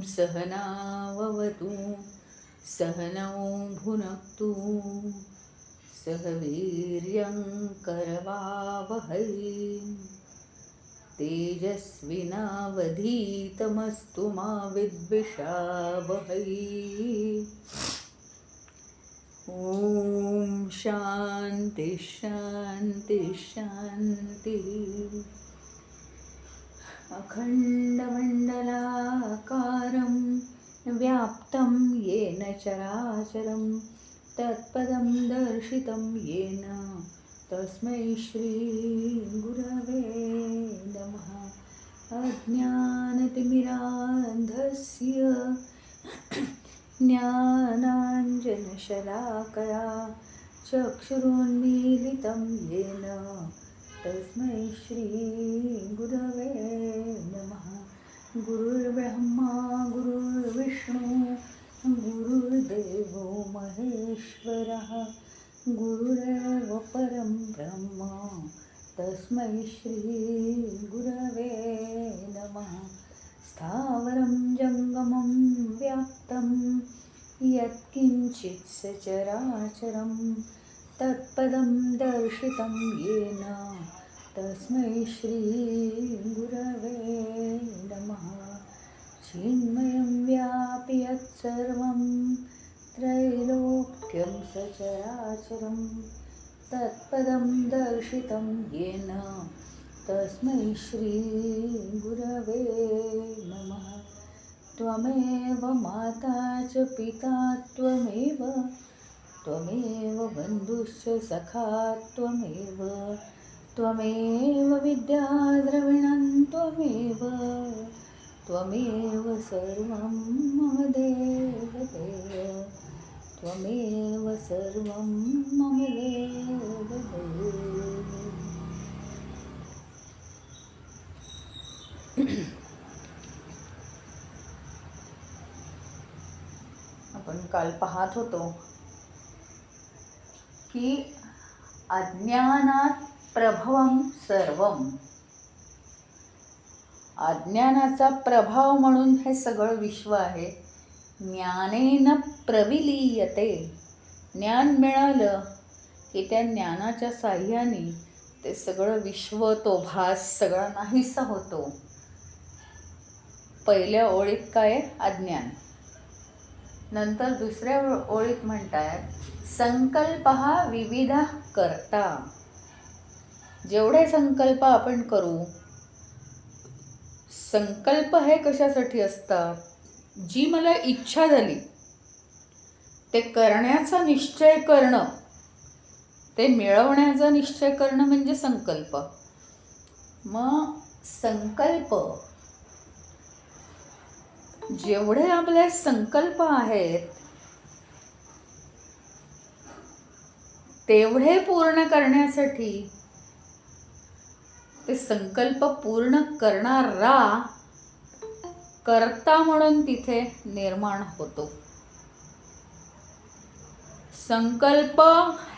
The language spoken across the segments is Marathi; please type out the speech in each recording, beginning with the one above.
सहनाववतु सहनौ भुनक्तु सह वीर्यं करवावहै तेजस्विनावधीतमस्तु मा विद्विषावहै। ॐ शान्ति शान्ति शान्तिः। अखण्डमण्डलाकारं व्याप्तं येन चराचरं तत्पदं दर्शितं येन तस्मै श्रीगुरवे नमः। अज्ञानतिमिरान्धस्य ज्ञानाञ्जनशलाकया चक्षुरुन्मीलितं येन तस्मै श्रीगुरवे नमः। गुरुर्ब्रह्मा गुरुर्विष्णु गुरुर्देवो महेश्वरः गुरुरेव परं ब्रह्म तस्मै श्रीगुरवे नमः। स्थावरं जङ्गमं व्याप्तं यत्किञ्चित् सचराचरं तत्पदं दर्शितं येन तस्मै श्रीगुरवे नमः। चिन्मयं व्यापि यत्सर्वं त्रैलोक्यं सचराचरं तत्पदं दर्शितं येन तस्मै श्रीगुरवे नमः। त्वमेव माता च पिता त्वमेव बन्धुश्च सखा त्वमेव विद्या द्रविणं त्वमेव सर्वं मम देव त्वमेव सर्वं मम देव आपण काल पाहत होतो की अज्ञानात प्रभवं सर्वं, अज्ञानाचा प्रभाव म्हणून हे सगळं विश्व आहे. ज्ञानेन प्रविलीयते, ज्ञान मिळालं की त्या ज्ञानाच्या साह्याने ते सगळं विश्व, तो भास सगळा नाहीसा होतो. पहिल्या ओळीत काय आहे? अज्ञान. नंतर दुसऱ्या ओळीत म्हणतात संकल्पः विविधः कर्ता. जेवढे संकल्प आपण करू, संकल्प हे कशासाठी असतात? जी मला इच्छा झाली ते करण्याचा निश्चय करणं, ते मिळवण्याचा निश्चय करणं म्हणजे संकल्प. मग संकल्प, जेवढे आपले संकल्प आहेत तेवढे पूर्ण करण्यासाठी ते संकल्प पूर्ण करणारा कर्ता म्हणून तिथे निर्माण होतो. संकल्प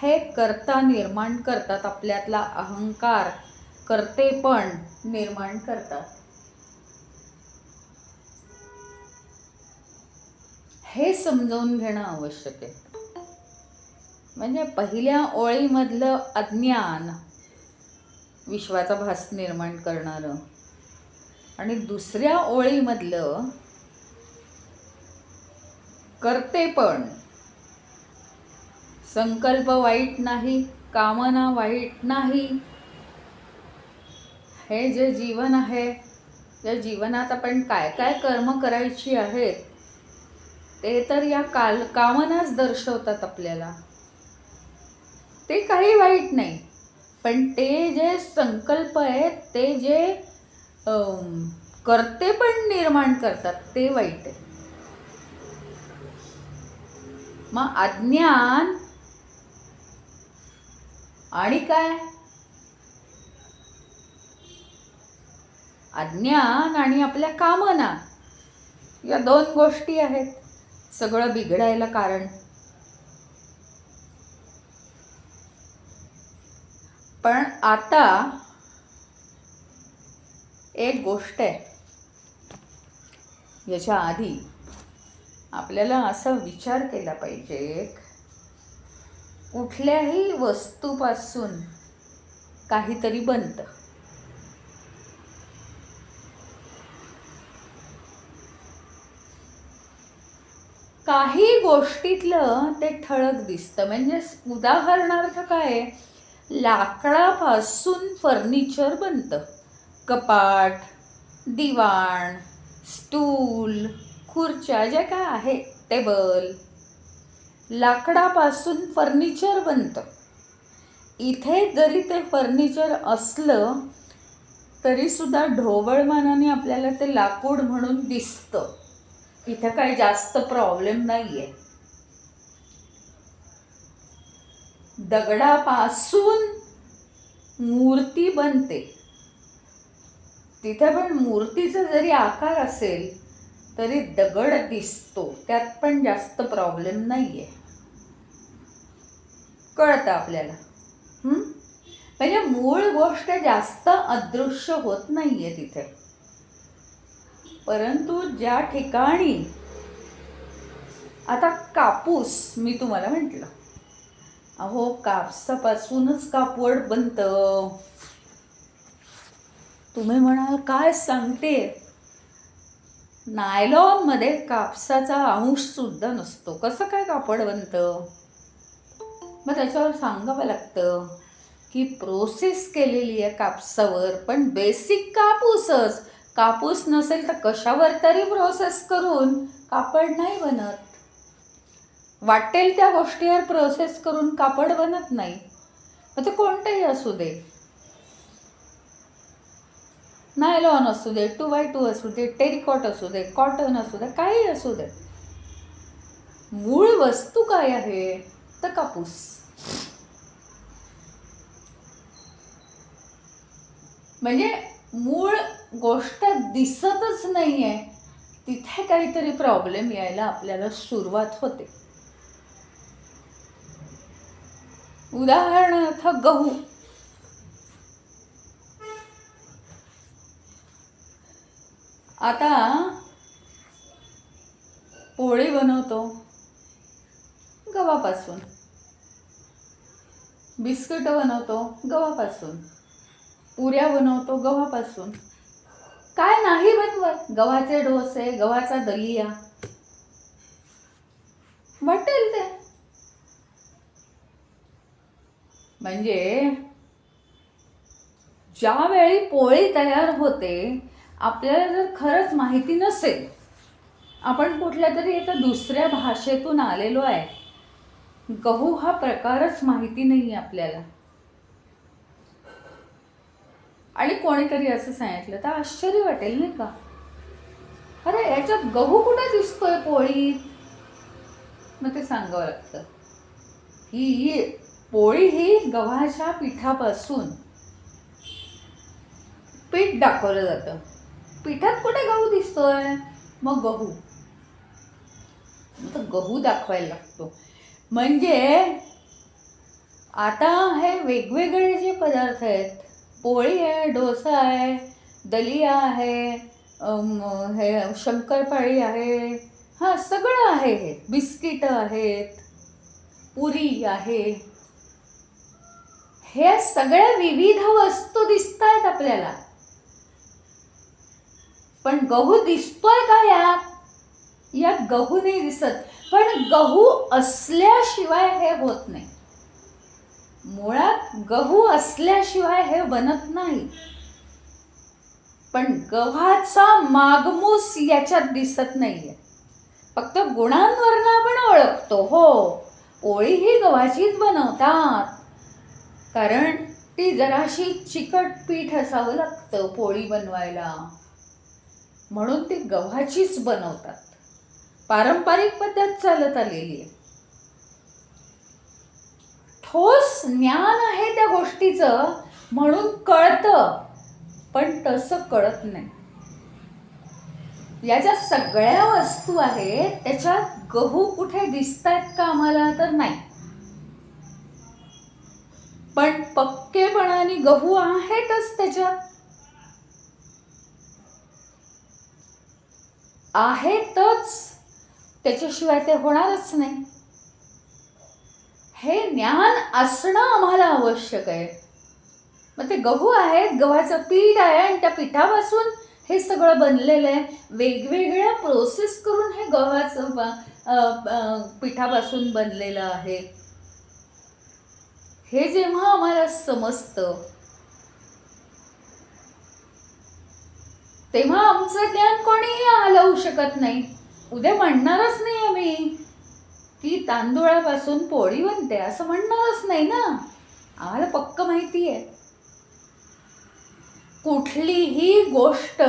हे कर्ता निर्माण करतात, आपल्यातला अहंकार कर्तेपण निर्माण करतात. हे समजावून घेणं आवश्यक आहे. म्हणजे पहिल्या ओळीमधलं अज्ञान विश्वाचा भास निर्माण करणारं, आणि दुसऱ्या ओळीमधलं कर्तेपण, संकल्प वाईट नाही, कामना वाईट नाही, हे जे जीवन आहे, या जीवनात आपण काय काय कर्म करायची आहेत ते तर या कामनाच दर्शवतात आपल्याला. ते काही वाईट नाही, पण ते जे संकल्प आहेत, ते जे कर्तेपण निर्माण करतात ते वाईट आहे. मग अज्ञान आणि काय? अज्ञान आणि आपल्या कामना या दोन गोष्टी आहेत सगळं बिघडायला कारण. पण आता एक गोष्ट आहे, याच्या आधी आपल्याला असा विचार केला पाहिजे, कुठल्याही वस्तूपासून काहीतरी बनतं. काही गोष्टीतलं ते ठळक दिसतं. म्हणजे उदाहरणार्थ काय, लाकडापासून फर्निचर बनतं. कपाट, दिवाण, स्टूल, खुर्च्या, जे काय आहे, टेबल, लाकडापासून फर्निचर बनतं. इथे जरी ते फर्निचर असलं तरीसुद्धा ढोबळमानाने आपल्याला ते लाकूड म्हणून दिसतं. इथं काही जास्त प्रॉब्लेम नाही आहे. दगडापासून मूर्ती बनते, तिथे पण मूर्तीचा जरी आकार असेल तरी दगड दिसतो, त्यात पण जास्त प्रॉब्लेम नाही आहे. कळतं आपल्याला. म्हणजे मूळ गोष्ट जास्त अदृश्य होत नाही आहे तिथे. परंतु ज्या ठिकाणी आता कापूस, मी तुम्हाला म्हटलं, अहो कापसापासूनच कापड बनतं. तुम्ही म्हणाल काय सांगते, नायलॉनमध्ये कापसाचा अंश सुद्धा नसतो, कसं काय कापड बनतं? मग त्याच्यावर सांगावं लागतं की प्रोसेस केलेली आहे कापसावर, पण बेसिक कापूसच. कापूस नसेल तर कशावर तरी प्रोसेस करून कापड नाही बनत. वाटेल त्या गोष्टीवर प्रोसेस करून कापड बनत नाही. मग ते कोणतंही असू दे, नायलॉन असू दे, 2x2 असू दे, टेरिकॉट असू दे, कॉटन असू दे, काही असू दे, मूळ वस्तू काय आहे तर कापूस. म्हणजे मूळ गोष्ट दिसतच नाहीये, तिथे काहीतरी प्रॉब्लेम यायला आपल्याला सुरुवात होते. उदाहरणार्थ गहू. आता पोळी बनवतो गव्हापासून, बिस्किट बनवतो गव्हापासून, पुऱ्या बनवतो गव्हापासून. काय नाही बनवत, गव्हाचे डोसे, गव्हाचा दलिया, वाटेल ते. म्हणजे ज्यावेळी पोळी तयार होते, आपल्याला जर खरंच माहिती नसेल, आपण कुठल्या तरी एका दुसऱ्या भाषेतून आलेलो आहे, गहू हा प्रकारच माहिती नाही आपल्याला, आणि कोणीतरी असं सांगितलं तर आश्चर्य वाटेल नाही का, अरे याच्यात गहू कुठे दिसतोय पोळीत? मग ते सांगावं लागतं ही पोळी ही गव्हाच्या पिठापासून पीठ दाखवलं जातं. पिठात कुठे गहू दिसतोय? मग गहू दाखवायला लागतो. म्हणजे आता हे वेगवेगळे जे पदार्थ आहेत, पोळी आहे, डोसा आहे, दलिया आहे, हे शंकरपाळी आहे, हा सगळं आहे, हे बिस्किट आहेत, पुरी आहे, हे सगळ्या विविध वस्तू दिसत आहेत आपल्याला. पण गहू दिसतोय का यात? या गहू नाही दिसत. पण गहू असल्याशिवाय हे होत नाही. मुळात गहू असल्याशिवाय हे बनत नाही. पण गव्हाचा मागमूस याच्यात दिसत नाहीये. फक्त गुणांवरून आपण ओळखतो, हो पोळी ही गव्हाचीच बनवतात, कारण ती जराशी चिकट पीठ असावं लागतं पोळी बनवायला, म्हणून ती गव्हाचीच बनवतात. पारंपरिक पद्धत चालत आलेली आहे. ठोस ज्ञान आहे त्या गोष्टीचं म्हणून कळतं, पण तसं कळत नाही. या ज्या सगळ्या वस्तू आहेत त्याच्यात गहू कुठे दिसतायत का आम्हाला, तर नाही. पण पक्केपणाने गहू आहेतच त्याच्यात, आहेतच, त्याच्याशिवाय ते होणारच नाही. हे ज्ञान असणं आम्हाला आवश्यक आहे. मग ते गहू आहेत, गव्हाचं पीठ आहे आणि त्या पिठापासून हे सगळं बनलेलं आहे. वेगवेगळ्या प्रोसेस करून हे गव्हाचं पिठापासून बनलेलं आहे. हे जेव्हा आम्हाला समजतं तेव्हा आमचं ज्ञान कोणीही हलवू शकत नाही. उद्या म्हणणारच नाही आम्ही की तांदूळापासून पोळी बनते, असं म्हणणारच नाही ना. आम्हाला पक्क माहिती आहे कुठलीही गोष्ट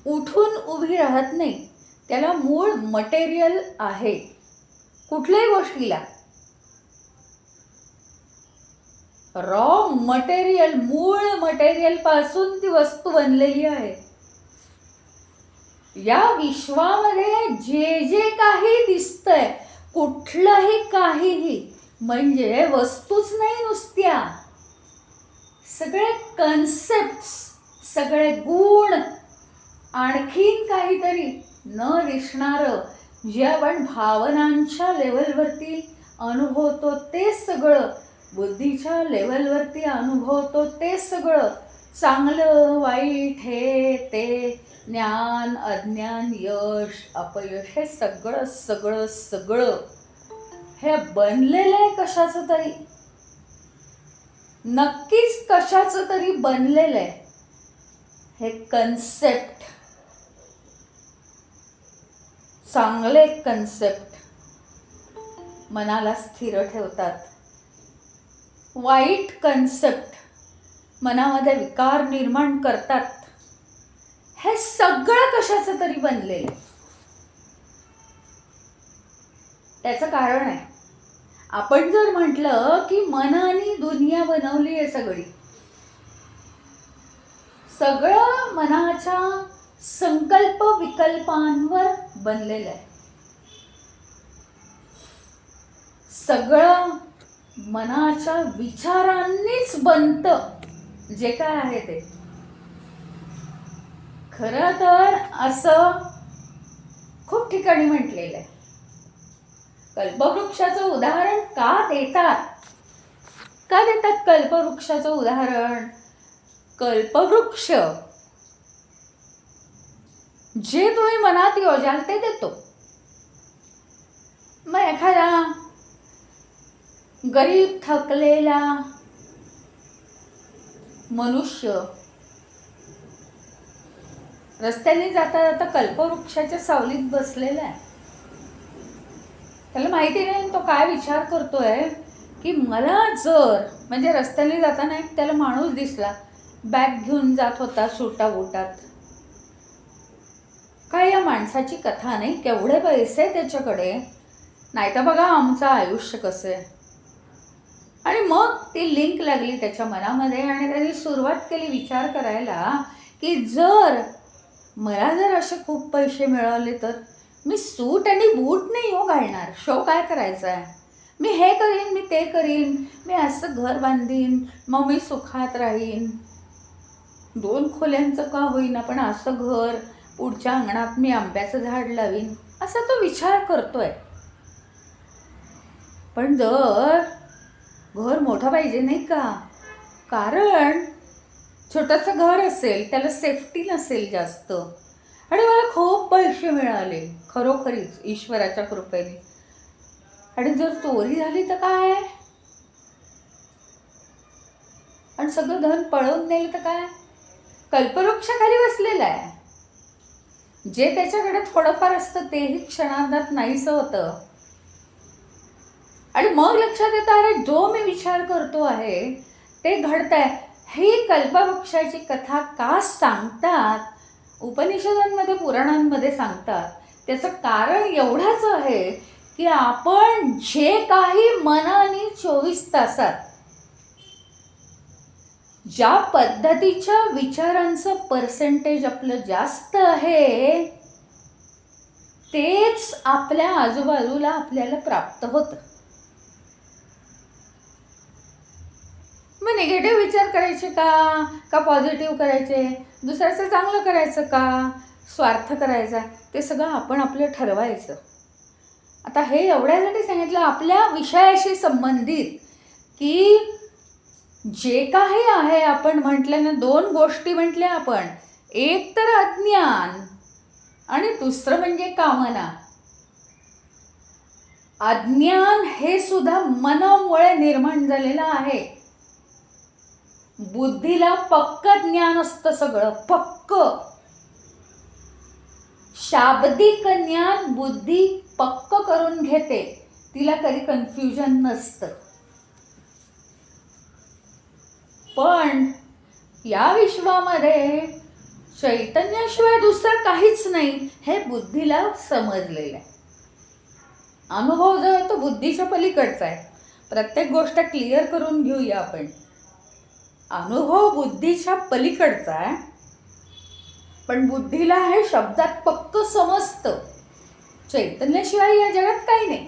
उठून उभी राहत नाही, त्याला मूळ मटेरियल आहे. कुठल्याही गोष्टीला रॉ मटेरियल, मूळ मटेरियल पासून ती वस्तू बनलेली आहे. या विश्वामध्ये जे जे काही दिसतंय, कुठलंही काहीही म्हणजे वस्तूच नाही नुसत्या, सगळे कन्सेप्ट्स, सगळे गुण, आणखीन काहीतरी न दिसणारं जे आपण भावनांच्या लेवलवरती अनुभवतो ते सगळं, बुद्धीच्या लेवलवरती अनुभवतो ते सगळं, चांगलं वाईट हे ते, ज्ञान अज्ञान, यश अपयश, हे सगळं सगळं सगळं हे बनलेलं आहे कशाचं तरी, नक्कीच कशाचं तरी बनलेलं आहे. हे कन्सेप्ट, चांगले कन्सेप्ट मनाला स्थिर ठेवतात, वाईट कन्सेप्ट मनामध्ये विकार निर्माण करतात. हे सगळं कशाचं तरी बनलेलं आहे. त्याचं कारण आहे, आपण जर म्हटलं की मनाने दुनिया बनवली आहे सगळी, सगळं मनाच्या संकल्प विकल्पांवर बनलेलं आहे, सगळं मनाच्या विचारांनीच बनतं जे काय आहे ते. खरं तर असं खूप ठिकाणी म्हटलेलं आहे. कल्पवृक्षाचं उदाहरण का देतात, का देतात कल्पवृक्षाचं उदाहरण? कल्पवृक्ष जे तुम्ही मनात योजाल ते देतो. मग एखादा गरीब थकलेला मनुष्य रस्त्याने जाता जाता कल्पवृक्षाच्या सावलीत बसलेला आहे. त्याला माहिती नाही तो काय विचार करतोय की मला जर, म्हणजे रस्त्याने जाताना एक त्याला माणूस दिसला, बॅग घेऊन जात होता सुटा बुटात. काय या माणसाची कथा नाही, केवढे पैसे त्याच्याकडे, नाही तर बघा आमचं आयुष्य कसं आहे. आणि मग ती लिंक लागली त्याच्या मनामध्ये आणि त्यांनी सुरुवात केली विचार करायला की जर मला जर असे खूप पैसे मिळाले तर मी सूट आणि बूट नाही हो घालणार, शो काय करायचा आहे, मी हे करीन, मी ते करीन, मी असं घर बांधीन, मग मी सुखात राहीन, 2 खोल्यांचं का होईना पण असं घर, पुढच्या अंगणात मी आंब्याचं झाड लावीन, असा तो विचार करतोय. पण जर घर मोठं पाहिजे नाही का, कारण छोटंसं घर असेल त्याला सेफ्टी नसेल जास्त, आणि मला खूप पैसे मिळाले खरोखरीच ईश्वराच्या कृपेने, आणि जर चोरी झाली तर काय, आणि सगळं धन पळवून नेलं तर काय. कल्पवृक्षाखाली बसलेला आहे, जे त्याच्याकडे थोडंफार असतं तेही क्षणार्धात नाहीसं होतं. आणि मग लक्षात येतं अरे जो मी विचार करतो आहे ते घडतंय. ही कल्पवृक्षाची कथा का सांगतात, उपनिषदांमध्ये पुराणांमध्ये सांगतात, त्याचं कारण एवढंच आहे की आपण जे काही मनाने 24 तासात ज्या पद्धतीच्या विचारांचं पर्सेंटेज आपलं जास्त आहे तेच आपल्या आजूबाजूला आपल्याला प्राप्त होतं. मग निगेटिव्ह विचार करायचे का पॉझिटिव्ह करायचे, दुसऱ्याचं चांगलं करायचं का स्वार्थ करायचा, ते सगळं आपण आपलं ठरवायचं. आता हे एवढ्यासाठी सांगितलं आपल्या विषयाशी संबंधित की जे काही आहे, आपण म्हटलं ना, 2 गोष्टी म्हटल्या आपण, एक तर अज्ञान आणि दुसरं म्हणजे कामना. अज्ञान हे सुद्धा मनामुळे निर्माण झालेलं आहे. बुद्धीला पक्क ज्ञान असतं, सगळं पक्क शाब्दिक ज्ञान बुद्धी पक्क करून घेते, तिला कधी कन्फ्युजन नसतं. पण या विश्वामध्ये चैतन्याशिवाय दुसरं काहीच नाही हे बुद्धीला समजलेलं आहे. अनुभव जो आहे तो बुद्धीच्या पलीकडचा आहे. प्रत्येक गोष्ट क्लिअर करून घेऊया आपण. अनुभव बुद्धीच्या पलीकडचा आहे, पण बुद्धीला हे शब्दात पक्क समजतं. चैतन्याशिवाय या जगात काही नाही,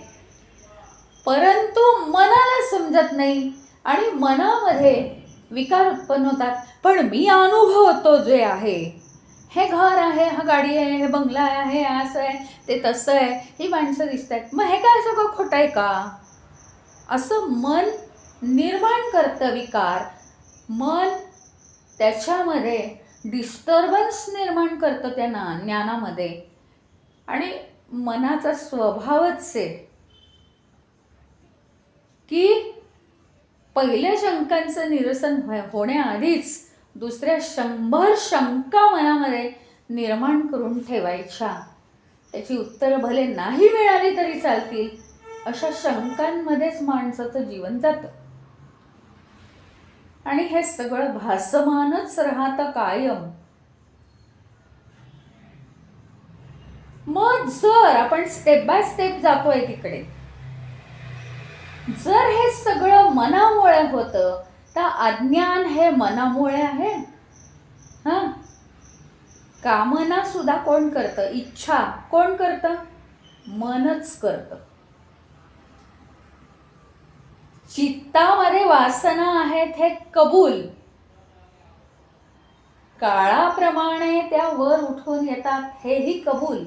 परंतु मनाला समजत नाही आणि मनामध्ये विकार उत्पन्न होतात. पण मी अनुभवतो जे आहे, हे घर आहे, हा गाडी आहे, हे बंगला आहे, हे असं आहे, ते तसं आहे, ही माणसं दिसत आहेत, मग हे काय सगळं खोटं आहे का, असं मन निर्माण करतं विकार. मन त्याच्यामध्ये डिस्टर्बन्स निर्माण करतं त्या ज्ञानामध्ये. आणि मनाचा स्वभावच आहे की पहिल्या शंकांचं निरसन होण्याआधीच दुसऱ्या 100 शंका मनामध्ये निर्माण करून ठेवायच्या. त्याची उत्तरं भले नाही मिळाली तरी चालतील, अशा शंकांमध्येच माणसाचं जीवन जातं. आणि हे सगळं भासमानच राहतं कायम. मग जर आपण स्टेप बाय स्टेप जातोय तिकडे, जर हे सगळं मनामुळे होतं तर अज्ञान हे मनामुळे आहे. कामना सुद्धा कोण करतं, इच्छा कोण करतं, मनच करतं. चित्तामध्ये वासना आहेत हे कबूल, काळाप्रमाणे त्या वर उठून येतात हेही कबूल.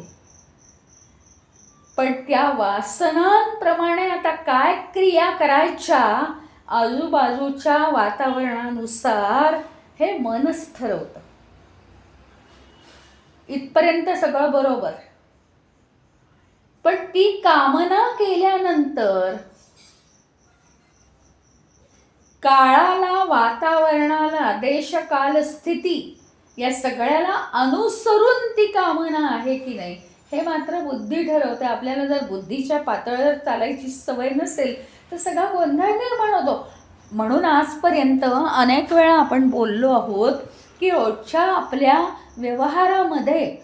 पण त्या वासनांप्रमाणे आता काय क्रिया करायच्या आजूबाजूच्या वातावरणानुसार हे मनच ठरवतं. इथपर्यंत सगळं बरोबर. पण ती कामना केल्यानंतर काळाला, वातावरणाला, देश, काल, स्थिती या सगळ्याला अनुसरून ती कामना आहे की नाही हे मात्र बुद्धी ठरवते. आपल्याला जर बुद्धीच्या पातळीवर चालायची सवय नसेल तर सगळा गोंधळ निर्माण होतो. म्हणून आजपर्यंत अनेक वेळा आपण बोललो आहोत की रोजच्या आपल्या व्यवहारामध्ये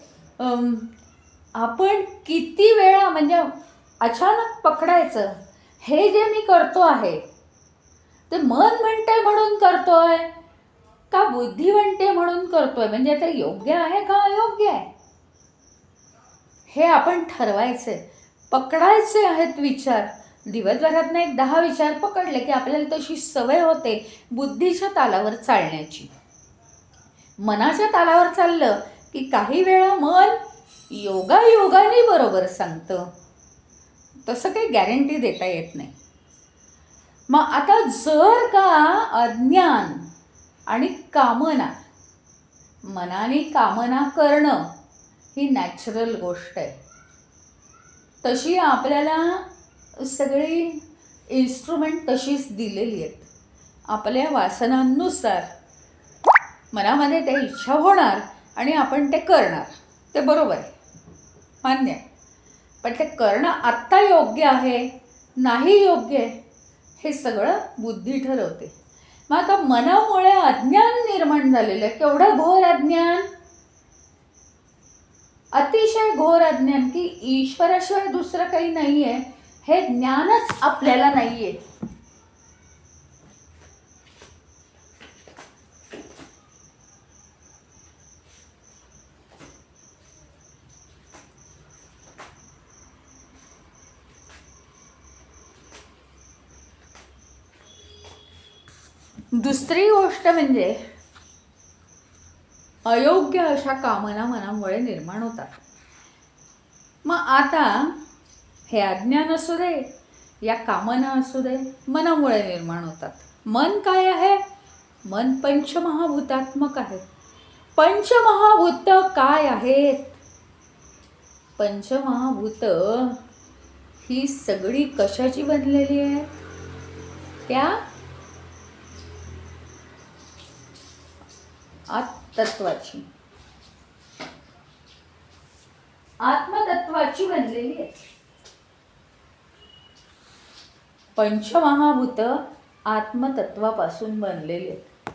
आपण किती वेळा म्हणजे अचानक पकडायचं, हे जे मी करतो आहे ते मन म्हणते म्हणून करतोय का बुद्धी म्हणते म्हणून करतोय, म्हणजे ते योग्य आहे का अयोग्य आहे हे आपण ठरवायचे. पकडायचे आहेत विचार. दिवसभरातनं एक 10 विचार पकडले की आपल्याला तशी सवय होते बुद्धीच्या तालावर चालण्याची. मनाच्या तालावर चाललं की काही वेळा मन योगायोगाने बरोबर सांगतं, तसं काही गॅरंटी देता येत नाही. मग आता जर का अज्ञान आणि कामना, मनाने कामना करणं ही नॅचरल गोष्ट आहे, तशी आपल्याला सगळी इन्स्ट्रुमेंट तशीच दिलेली आहेत. आपल्या वासनांनुसार मनामध्ये त्या इच्छा होणार आणि आपण ते करणार, ते बरोबर आहे, मान्य आहे. पण ते करणं आत्ता योग्य आहे नाही योग्य आहे हे सगळं बुद्धी ठरवते. मग आता मनामुळे अज्ञान निर्माण झालेलं आहे. केवढं घोर अज्ञान, अतिशय घोर अज्ञान की ईश्वराशिवाय दुसरं काही नाही आहे हे ज्ञानच आपल्याला नाहीये. दुसरी गोष्ट म्हणजे अयोग्य अशा कामना मनामुळे निर्माण होतात. मग आता हे अज्ञान असू दे या कामना असू दे, मनामुळे निर्माण होतात. मन काय आहे? मन पंचमहाभूतात्मक आहे. पंचमहाभूत काय आहेत? पंचमहाभूत ही सगळी कशाची बनलेली आहे? त्या आत्मतत्वाची, आत्मतत्वाची बनलेली आहे. पंचमहाभूत आत्मतत्वापासून बनलेली आहेत.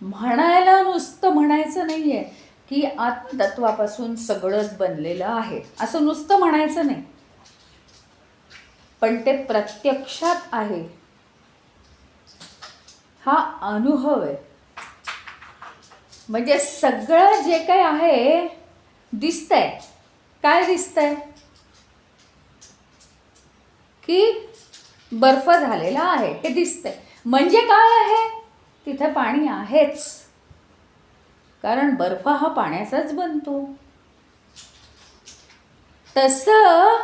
म्हणायला नुसतं म्हणायचं नाहीये की आत्मतत्वापासून सगळंच बनलेलं आहे, असं नुसतं म्हणायचं नाही, पण ते प्रत्यक्षात आहे. हा अनुभव आहे. म्हणजे सगळं जे काही आहे दिसतंय. काय दिसतंय? की बर्फ झालेला आहे हे दिसतंय. म्हणजे काय आहे? तिथे पाणी आहेच, कारण बर्फ हा पाण्याचाच बनतो. तसं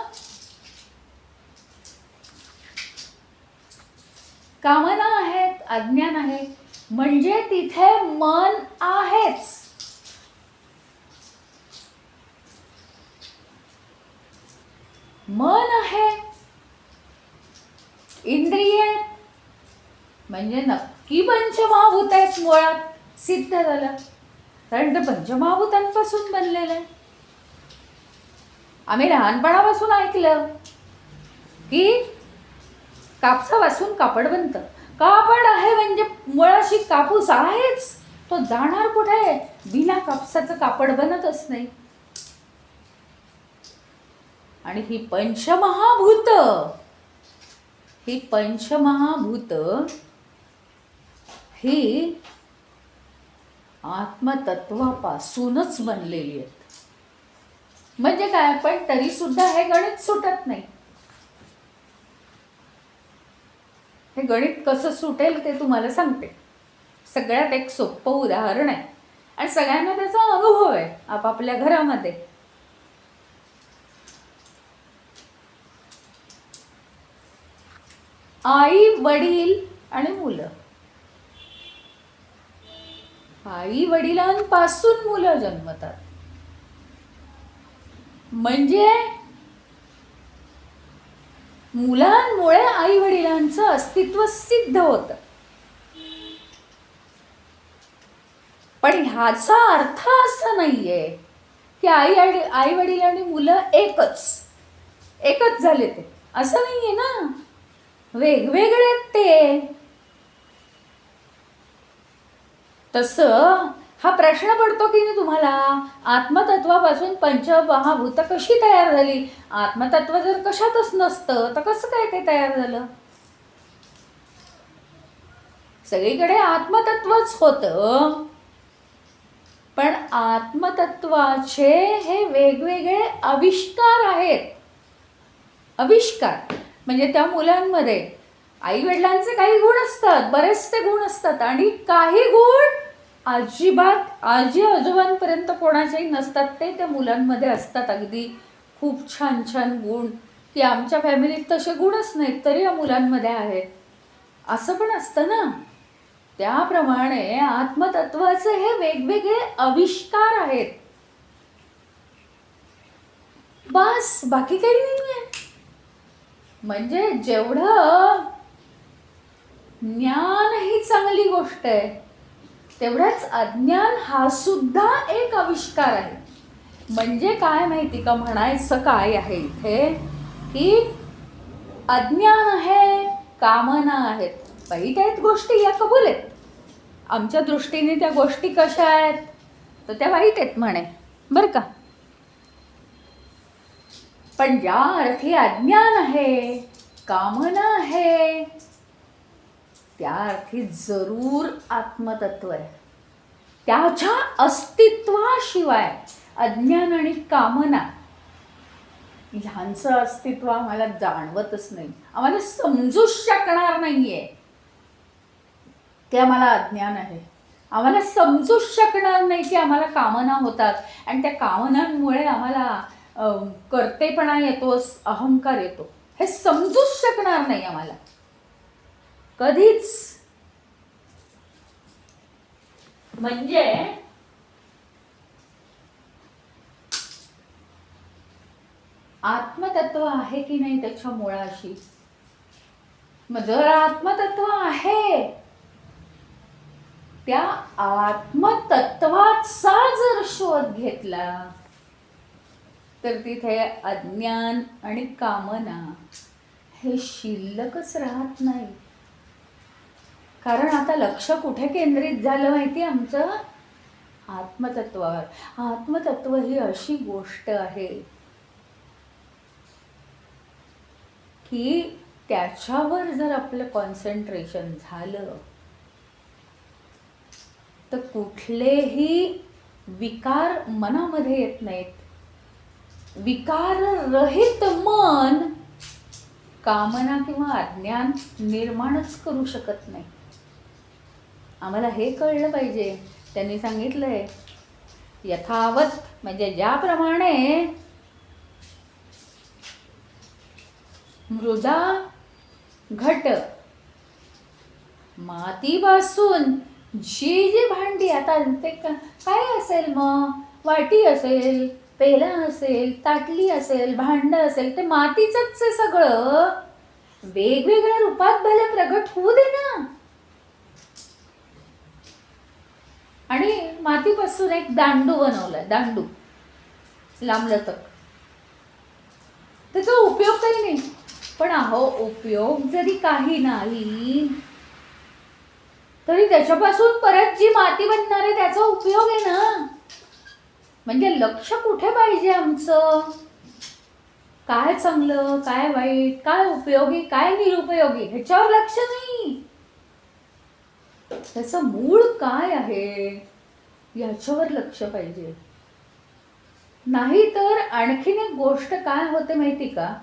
कामना आहेत, अज्ञान आहे, म्हणजे तिथे मन आहेच. मन आहे, इंद्रिय म्हणजे नक्की पंचमहाभूत आहेत. मुळात सिद्ध झालं, कारण ते पंचमहाभूतांपासून बनलेलं आहे. आम्ही लहानपणापासून ऐकलं की कापसापासून कापड बनतं. कापड आहे म्हणजे मुळाशी कापूस आहेच. तो जाणार कुठे? बिना कापसाचं कापड बनतच नाही. आणि ही पंचमहाभूत ही आत्मतत्वापासूनच बनलेली आहेत. म्हणजे काय? पण तरी सुद्धा हे गणित सुटत नाही. हे गणित कसं सुटेल ते तुम्हाला सांगते. सगळ्यात एक सोपं उदाहरण आहे आणि सगळ्यांना त्याचा अनुभव आहे आपापल्या घरामध्ये. आई वडील आणि मुलं. आई वडिलांपासून मुलं जन्मतात. म्हणजे मुलांमुळे आई वडिलांचं अस्तित्व सिद्ध होतं. पण ह्याचा अर्थ असा नाहीये की आई वडील आणि मुलं एकच झाले ते, असं नाहीये ना. वेगवेगळे आहेत ते. तसं हा प्रश्न पडतो की नाही तुम्हाला, आत्मतत्वापासून पंचमहाभूत कशी तयार झाली? आत्मतत्व जर कशातच नसतं तर कसं काय ते तयार झालं? सगळीकडे आत्मतत्वच होतं, पण आत्मतत्वाचे हे वेगवेगळे आविष्कार आहेत. आविष्कार म्हणजे त्या मुलांमध्ये आई वडिलांचे काही गुण असतात, बरेचसे गुण असतात, आणि काही गुण अजिबात आजी आजोबांपर्यंत कोणाच्याही नसतात, ते त्या मुलांमध्ये असतात. अगदी खूप छान छान गुण की आमच्या फॅमिलीत तसे गुणच नाहीत तरी या मुलांमध्ये आहेत, असं पण असतं ना. त्याप्रमाणे आत्मतत्वाचे हे वेगवेगळे आविष्कार आहेत. बस, बाकी काही नाहीये. म्हणजे जेवढं ज्ञान ही चांगली गोष्ट आहे, तेवढाच अज्ञान हा सुद्धा एक आविष्कार आहे. म्हणजे काय माहिती का, म्हणायचं काय आहे इथे की अज्ञान आहे, कामना आहेत, वाईट आहेत गोष्टी, या कबूल आहेत. आमच्या दृष्टीने त्या गोष्टी कशा आहेत तर त्या वाईट आहेत म्हणे, बरं का. पण ज्या अर्थी अज्ञान आहे, कामना आहे, त्या अर्थी जरूर आत्मतत्व आहे. त्याच्या अस्तित्वाशिवाय अज्ञान आणि कामना ह्यांचं अस्तित्व आम्हाला जाणवतच नाही, आम्हाला समजूच शकणार नाहीये. ते आम्हाला अज्ञान आहे. आम्हाला समजूच शकणार नाही की आम्हाला कामना होतात आणि त्या कामनांमुळे आम्हाला कर्तेपणा येतो, अहंकार येतो. हे समजूच शकणार नाही आम्हाला कधीच. म्हणजे आत्मतत्व आहे की नाही त्याच्या मुळाशी. मग जर आत्मतत्व आहे, त्या आत्मतत्वाचा जर शोध घेतला तर तिथे अज्ञान आणि कामना हे शिल्लकच राहत नाही. कारण आता लक्ष कुठे केंद्रित झालं माहिती आमचं? आत्मतत्वावर. आत्मतत्व ही अशी गोष्ट आहे की त्याच्यावर जर आपलं कॉन्सन्ट्रेशन झालं तर कुठलेही विकार मनामध्ये येत नाहीत. विकाररहित मन कामना किंवा अज्ञान निर्माणच करू शकत नाही. आम्हाला हे कळलं पाहिजे. त्यांनी सांगितलंय यथावत, म्हणजे ज्याप्रमाणे मृदा घट मातीपासून जी जी भांडी, आता ते काय असेल, मग वाटी असेल, पेला असेल, ताटली असेल, भांड असेल, ते मातीचंच आहे सगळं. वेगवेगळ्या रूपात भले प्रगट होऊ दे ना. आणि मातीपासून एक दांडू बनवलाय, दांडू लांबलचक. त्याचा उपयोग काही नाही. पण अहो, उपयोग जरी काही नाही तरी त्याच्यापासून परत जी माती बनणार आहे त्याचा उपयोग आहे ना. म्हणजे लक्ष कुठे पाहिजे आमचं? काय चांगलं, काय वाईट, काय उपयोगी, काय निरुपयोगी, ह्याच्यावर लक्ष नाही. त्याचं मूळ काय आहे याच्यावर लक्ष पाहिजे. नाही तर आणखीन एक गोष्ट काय होते माहिती का?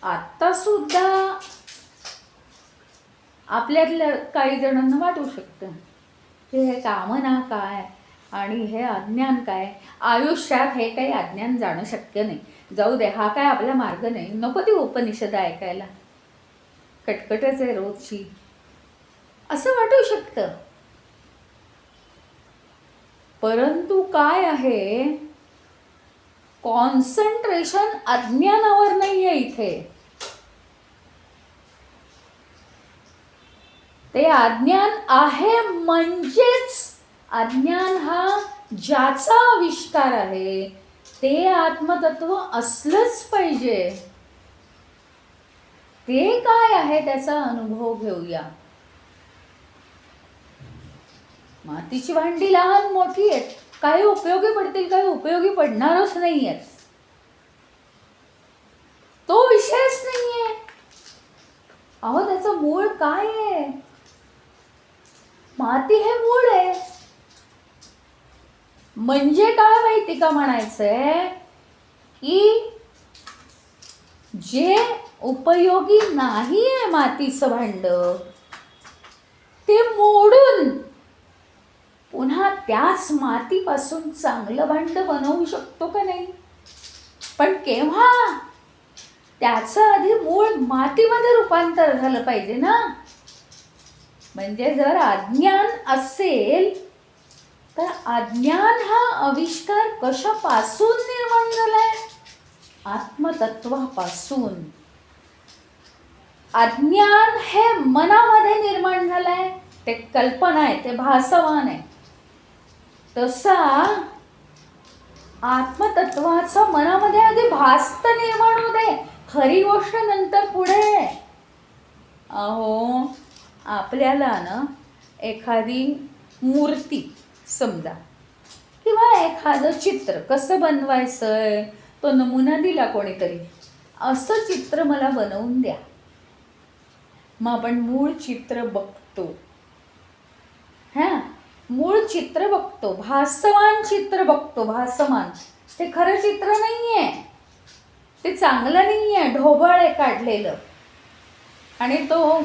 आता सुद्धा आपल्यातल्या काही जणांना वाटू शकतं की हे कामना काय आणि हे अज्ञान काय. आयुष्यात हे काही अज्ञान जाणं शक्य नाही. जाऊ दे, हा काय आपला मार्ग नाही, नको ती उपनिषद ऐकायला, कटकटच आहे रोजची, असं वाटू शकतं. परंतु काय आहे, कॉन्सन्ट्रेशन अज्ञानावर नाही आहे इथे. ते अज्ञान आहे म्हणजेच अज्ञान हा ज्याचा आविष्कार आहे ते आत्मतत्व असलंच पाहिजे. ते काय आहे त्याचा अनुभव घेऊया. मातीची भांडी लहान मोठी आहेत, काही उपयोगी पडतील, काही उपयोगी पडणारच नाही आहेत. तो विषयच नाहीये. अहो, त्याचं मूळ काय आहे? माती हे मूळ आहे. म्हणजे काय माहिती का म्हणायचंय की जे उपयोगी नाहीये मातीचं भांड ते मोडून पुन्हा त्याच मातीपासून चांगलं भांड बनवू शकतो का नाही? पण केव्हा? त्याचं आधी मूळ मातीमध्ये रूपांतर झालं पाहिजे ना. म्हणजे जर अज्ञान असेल तर अज्ञान हा आविष्कार कशापासून निर्माण झालाय? आत्मतत्वापासून. अज्ञान हे मनामध्ये निर्माण झालंय, ते कल्पना आहे, ते भासमान आहे. तसा आत्मतत्वाचं मनामध्ये आधी भास्त निर्माण होते, खरी गोष्ट नंतर पुढे. अहो, आपल्याला ना एखादी मूर्ती समजा किंवा एखादं चित्र कसं बनवायचंय, तो नमुना दिला कोणीतरी, असं चित्र मला बनवून द्या. मग आपण मूळ चित्र बघतो. हां, मूळ चित्र बघतो, भासमान चित्र बघतो. भासमान ते खरं चित्र नाही आहे, ते चांगलं नाही आहे, ढोबळ आहे काढलेलं. आणि तो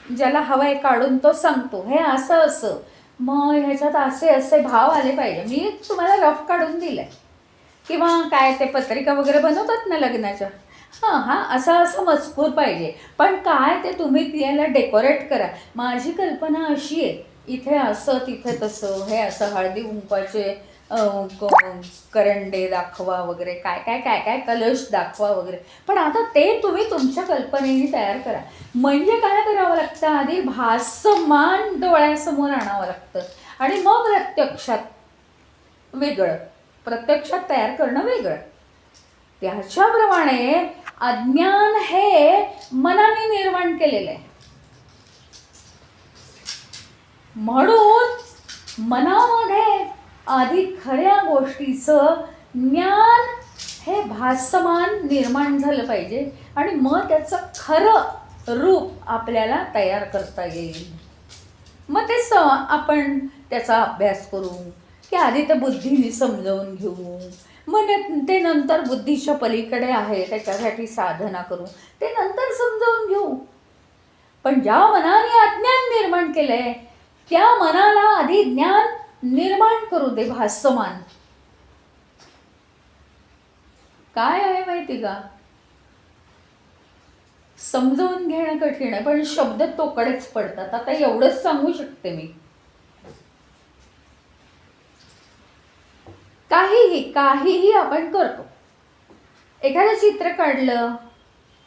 ज्याला हवं आहे काढून तो सांगतो हे असं असं, मग ह्याच्यात असे असे भाव आले पाहिजे. मी तुम्हाला रफ काढून दिलं आहे, किंवा काय ते पत्रिका वगैरे बनवतात ना लग्नाच्या, हां असा असा मजकूर पाहिजे. पण काय ते तुम्ही याला डेकोरेट करा. माझी कल्पना अशी आहे, इथे असं तिथे तसं, हे असं हळदी कुंकवाचे करंडे दाखवा वगैरे, काय काय काय काय कलश दाखवा वगैरे. पण आता ते तुम्ही तुमच्या कल्पनेने तयार करा. म्हणजे काय करावं लागतं, आधी भासमान डोळ्यासमोर आणावं लागतं आणि मग प्रत्यक्षात तयार करणं वेगळं. त्याच्याप्रमाणे अज्ञान हे मनाने निर्माण केलेलं आहे. म्हणून मनामध्ये आधी खऱ्या गोष्टीचं ज्ञान हे भासमान निर्माण झालं पाहिजे आणि मग त्याचं खरं रूप आपल्याला तयार करता येईल. मग ते आपण त्याचा अभ्यास करू, की आधी तर बुद्धीने समजावून घेऊ, मग ते नंतर बुद्धीच्या पलीकडे आहे त्याच्यासाठी साधना करू, ते नंतर समजावून घेऊ. पण ज्या मनाने अज्ञान निर्माण केलंय त्या मनाला आधी ज्ञान निर्माण करू दे. भासमान काय आहे माहिती का, समजावून घेणं कठीण आहे, पण शब्द तोकडेच पडतात. आता एवढंच सांगू शकते मी, काहीही आपण करतो. एखादं चित्र काढलं,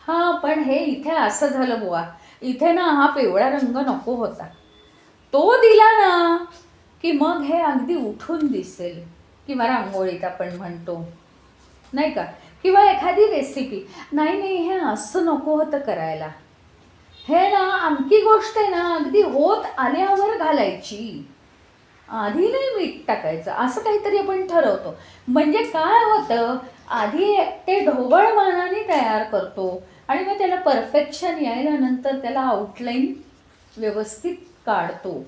हां पण हे इथे असं झालं बुवा, इथे ना हा पिवळा रंग नको होता, तो दिला ना की मग हे अगदी उठून दिसेल. किंवा रांगोळीत आपण म्हणतो नाही का, किंवा एखादी रेसिपी, नाही हे असं नको होतं करायला, हे ना अमकी गोष्ट आहे ना अगदी होत आल्यावर घालायची, आधी नाही मीठ टाकायचं, असं काहीतरी आपण ठरवतो. म्हणजे काय होतं, आधी ते ढोबळ मानाने तयार करतो आणि मग त्याला परफेक्शन यायला नंतर त्याला आउटलाईन व्यवस्थित काढतो.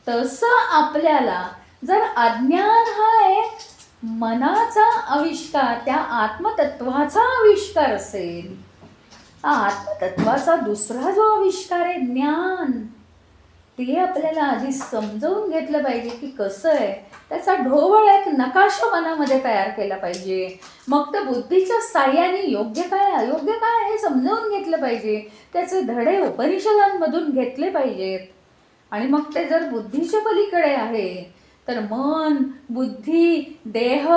तसं आपल्याला जर अज्ञान हा एक मनाचा आविष्कार, त्या आत्मतत्वाचा आविष्कार असेल, आत्मतत्वाचा दुसरा जो आविष्कार आहे ज्ञान, ते आपल्याला आधी समजावून घेतलं पाहिजे की कसं आहे. त्याचा ढोबळ एक नकाशा मनामध्ये तयार केला पाहिजे. मग त्या बुद्धीच्या साह्याने योग्य काय अयोग्य काय हे समजावून घेतलं पाहिजे. त्याचे धडे उपनिषदांमधून घेतले पाहिजेत. आणि मग ते जर बुद्धीच्या पलीकडे आहे तर मन, बुद्धी, देह,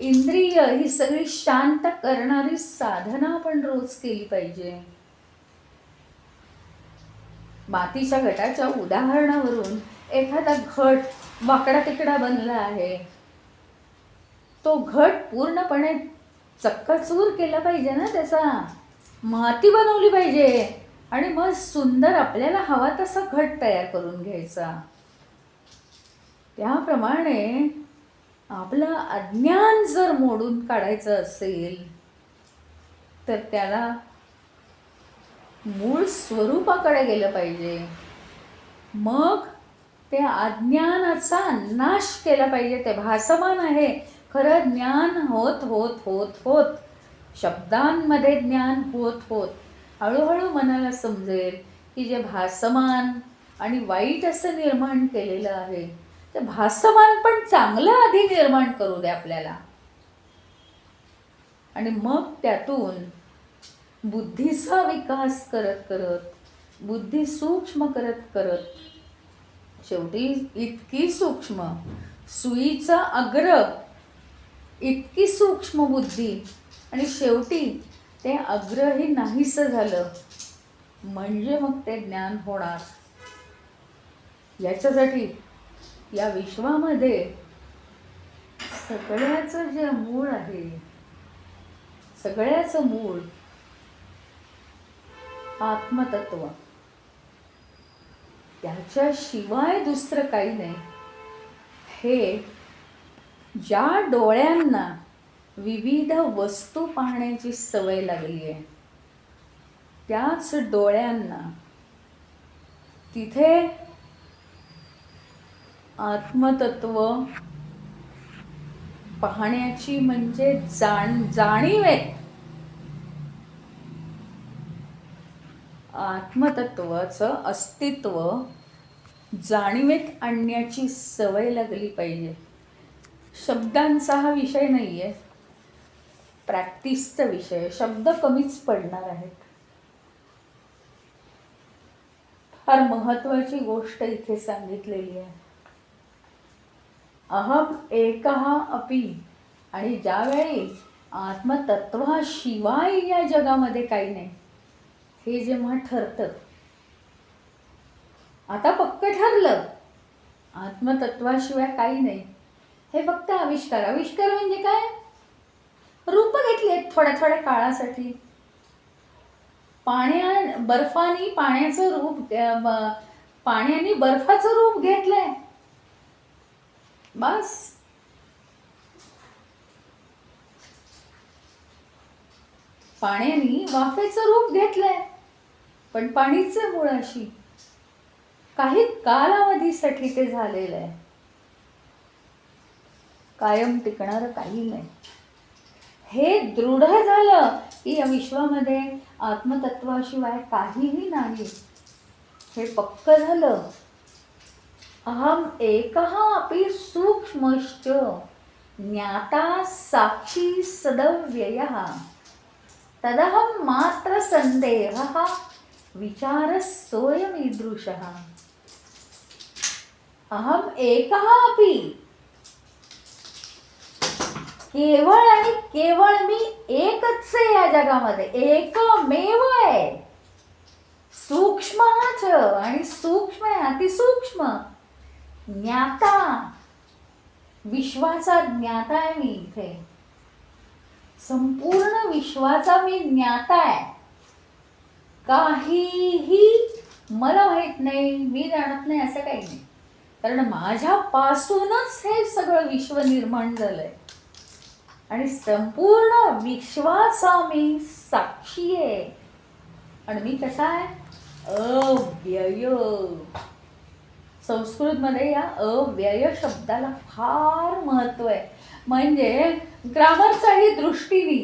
इंद्रिय ही सगळी शांत करणारी साधना आपण रोज केली पाहिजे. मातीच्या घटाच्या उदाहरणावरून एखादा घट वाकडा तिकडा बनला आहे, तो घट पूर्णपणे चक्काचूर केला पाहिजे ना, त्याचा माती बनवली पाहिजे आणि मग सुंदर आपल्याला हवा तसा घट तयार करून घ्यायचा. त्याप्रमाणे आपलं अज्ञान जर मोडून काढायचं असेल तर त्याला मूळ स्वरूपाकडे गेलं पाहिजे. मग ते अज्ञानाचा नाश केला पाहिजे. ते भासमान आहे खरं ज्ञान होत होत होत होत, शब्दांमध्ये ज्ञान होत होत हळूहळू मनाला समजेल की जे भासमान आणि वाईट असं निर्माण केलेलं आहे ते भासमान पण चांगलं आधी निर्माण करू दे आपल्याला. आणि मग त्यातून बुद्धीचा विकास करत करत, बुद्धी सूक्ष्म करत करत, शेवटी इतकी सूक्ष्म, सुईचा अग्र इतकी सूक्ष्म बुद्धी, आणि शेवटी ते अग्रही नाहीसं झालं म्हणजे मग ते ज्ञान होणार. याच्यासाठी या विश्वामध्ये सगळ्याचं जे मूळ आहे, सगळ्याचं मूळ आत्मतत्व, त्याच्याशिवाय दुसरं काही नाही. हे ज्या डोळ्यांना विविध वस्तू पाहण्याची सवय लागली आहे. त्याच डोळ्यांना तिथे आत्मतत्व पाहण्याची म्हणजे जाणीव आहे. आत्मतत्वाचं अस्तित्व जाणीवेत आणण्याची सवय लागली पाहिजे. शब्दांचा हा विषय नाही आहे, प्रॅक्टिसचा विषय. शब्द कमीच पडणार आहेत. फार महत्वाची गोष्ट इथे सांगितलेली आहे. अहम एकः अपि. आणि ज्यावेळी आत्मतत्वाशिवाय या जगामध्ये काही नाही हे जेव्हा ठरतं, आता पक्क ठरलं आत्मतत्वाशिवाय काही नाही, हे फक्त आविष्कार. आविष्कार म्हणजे काय? रूप घेतली आहेत थोड्या थोड्या काळासाठी. बर्फाने पाण्याचं रूप, पाण्याने बर्फाचं रूप घेतलंय, बस. पाण्याने वाफेचं रूप घेतलंय, पण पाणीच मुळाशी काही कालावधीसाठी ते झालेलं आहे, कायम टिकणारं काही नाही. हे दृढ झालं की या विश्वामध्ये आत्मतत्वाशिवाय काहीही नाही, हे पक्क झालं. अहम एकः अपि सूक्ष्मश्च ज्ञाता साक्षी सदव्ययः तदहं मात्र संदेहः विचारः सोऽयमीदृशः. अहम एकः अपि, केवळ आणि केवळ मी एकच आहे या जगामध्ये, एकमेव आहे. सूक्ष्मच आणि सूक्ष्म आहे, अतिसूक्ष्म. ज्ञाता, विश्वाचा ज्ञाता आहे मी इथे. संपूर्ण विश्वाचा मी ज्ञाता आहे. काहीही मला माहित नाही, मी जाणत नाही असं काही नाही, कारण माझ्यापासूनच हे सगळं विश्व निर्माण झालंय. आणि संपूर्ण विश्वाचा मी साक्षी आहे. आणि मी कसा आहे? अव्यय. संस्कृतमध्ये या अव्यय शब्दाला फार महत्व आहे. म्हणजे ग्रामरच्याही दृष्टीने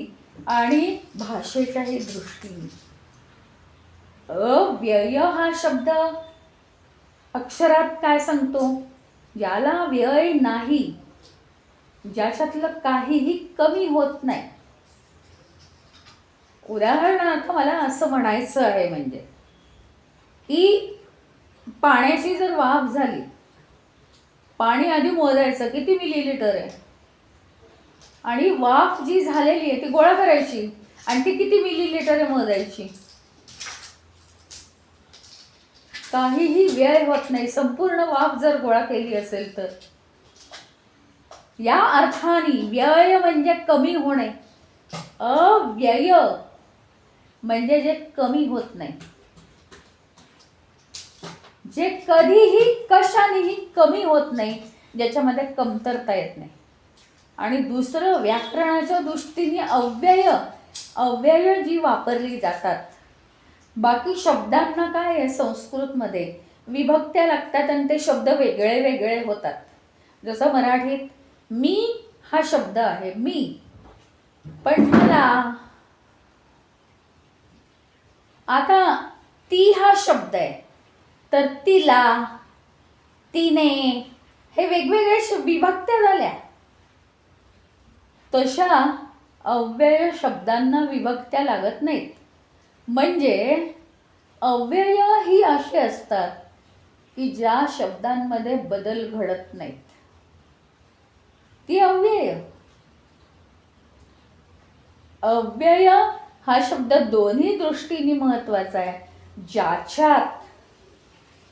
आणि भाषेच्याही दृष्टीने अव्यय हा शब्द अक्षरात काय सांगतो? ज्याला व्यय नाही, ज्याच्यातलं काहीही कमी होत नाही. उदाहरणार्थ मला असं म्हणायचं आहे, म्हणजे की पाण्याची जर वाफ झाली, पाणी आधी मोजायचं किती मिलीलिटर आहे, आणि वाफ जी झालेली आहे ती गोळा करायची आणि ती किती मिलीलिटर आहे मोजायची. काहीही व्यय होत नाही संपूर्ण वाफ जर गोळा केली असेल तर. या अर्थाने व्यय म्हणजे कमी होणे, अव्यय म्हणजे जे कमी होत नाही, जे कधीही कशानेही कमी होत नाही, ज्याच्यामध्ये कमतरता येत नाही. आणि दुसरं व्याकरणाच्या दृष्टीने अव्यय, अव्यय जी वापरली जातात. बाकी शब्दांना काय आहे, संस्कृतमध्ये विभक्त्या लागतात आणि ते शब्द वेगळे वेगळे होतात. जसं मराठीत मी हा शब्द आहे, मी, पण मला आता ती हा शब्द आहे, तर तिला, तिने, हे वेगवेगळे विभक्त्या झाल्या. तशा अव्यय शब्दांना विभक्त्या लागत नाहीत. म्हणजे अव्यय ही अशी असतात की ज्या शब्दांमध्ये बदल घडत नाहीत, ती अव्यय. अव्यय हा शब्द दोन्ही दृष्टीने महत्वाचा आहे. ज्याच्यात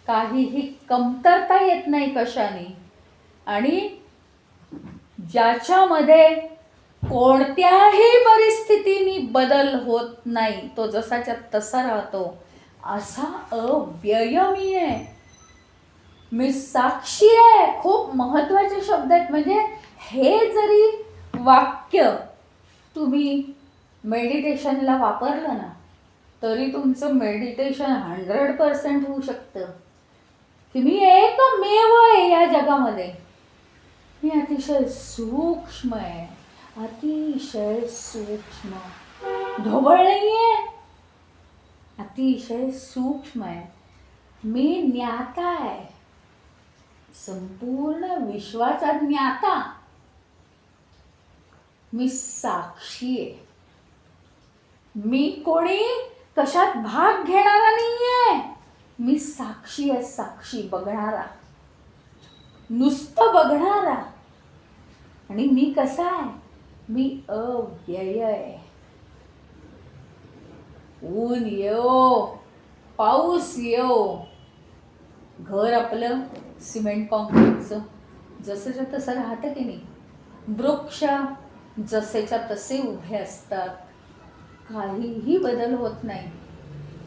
काहीही कमतरता येत नाही कशाने, आणि ज्याच्यामध्ये कोणत्याही परिस्थितीने बदल होत नाही, तो जसाच्या तसा राहतो, असा अव्यय मी आहे. मी साक्षी आहे. खूप महत्वाचे शब्द आहेत. म्हणजे हे जरी वाक्य तुम्ही मेडिटेशनला वापरलं ना, तरी तुमचं मेडिटेशन 100% होऊ शकतं. की मी एकमेव आहे या जगामध्ये. मी अतिशय सूक्ष्म आहे, अतिशय सूक्ष्म. ढोबळ नाहीये, अतिशय सूक्ष्म आहे. मी ज्ञाता आहे, संपूर्ण विश्वाचा ज्ञाता. मी साक्षी आहे. मी कोणी कशात भाग घेणारा नाहीये. मी साक्षी आहे, साक्षी, बघणारा, नुसतं बघणारा. आणि मी कसा आहे, मी अव्यय आहे. ऊन येवो, पाऊस येवो, घर आपलं सिमेंट कॉन्क्रीटचं जसंच्या तसं राहतं की नाही. वृक्ष जसेच्या तसे उभे असतात, काहीही बदल होत नाही.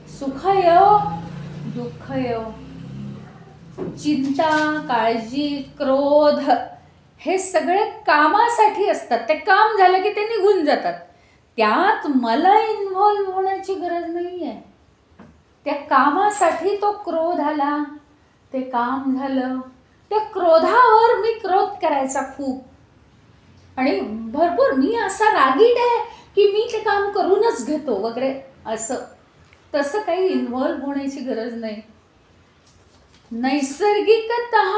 सुख येवो, दुःख येवो, चिंता, काळजी, क्रोध, हे सगळे कामासाठी असतात. ते काम झालं की ते निघून जातात. त्यात मला इन्व्हॉल्व होण्याची गरज नाही आहे. त्या कामासाठी तो क्रोध आला, ते काम झालं. त्या क्रोधावर मी क्रोध करायचा खूप, आणि भरपूर. मी असा रागीट आहे की मी ते काम करूनच घेतो वगैरे, असं तसं काही इन्व्हॉल्व होण्याची गरज नाही. नैसर्गिकतः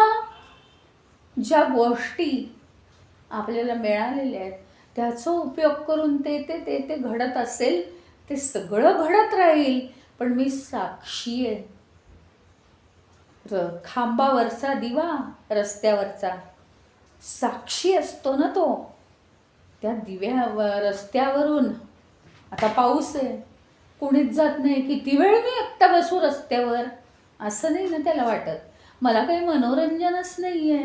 ज्या गोष्टी आपल्याला मिळालेल्या आहेत त्याचा उपयोग करून ते ते ते ते घडत असेल, ते सगळं घडत राहील. पण मी साक्षी आहे. खांबावरचा दिवा, रस्त्यावरचा, साक्षी असतो ना तो. त्या रस्त्यावरून आता पाऊस आहे, कुणीच जात नाही. किती वेळ मी एकटा बसू रस्त्यावर, असं नाही ना त्याला वाटत. मला काही मनोरंजनच नाही आहे,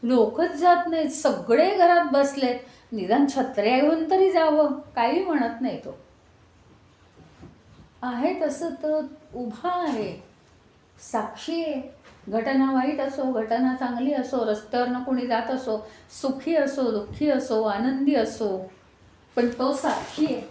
लोकच जात नाहीत, सगळे घरात बसलेत, निदान छत्र्या घेऊन तरी जावं, काही म्हणत नाही तो. आहे तसं तो उभा आहे, साक्षी आहे. घटना वाईट असो, घटना चांगली असो, रस्त्यावरनं कोणी जात असो, सुखी असो, दुःखी असो, आनंदी असो, पण तो साक्षी आहे.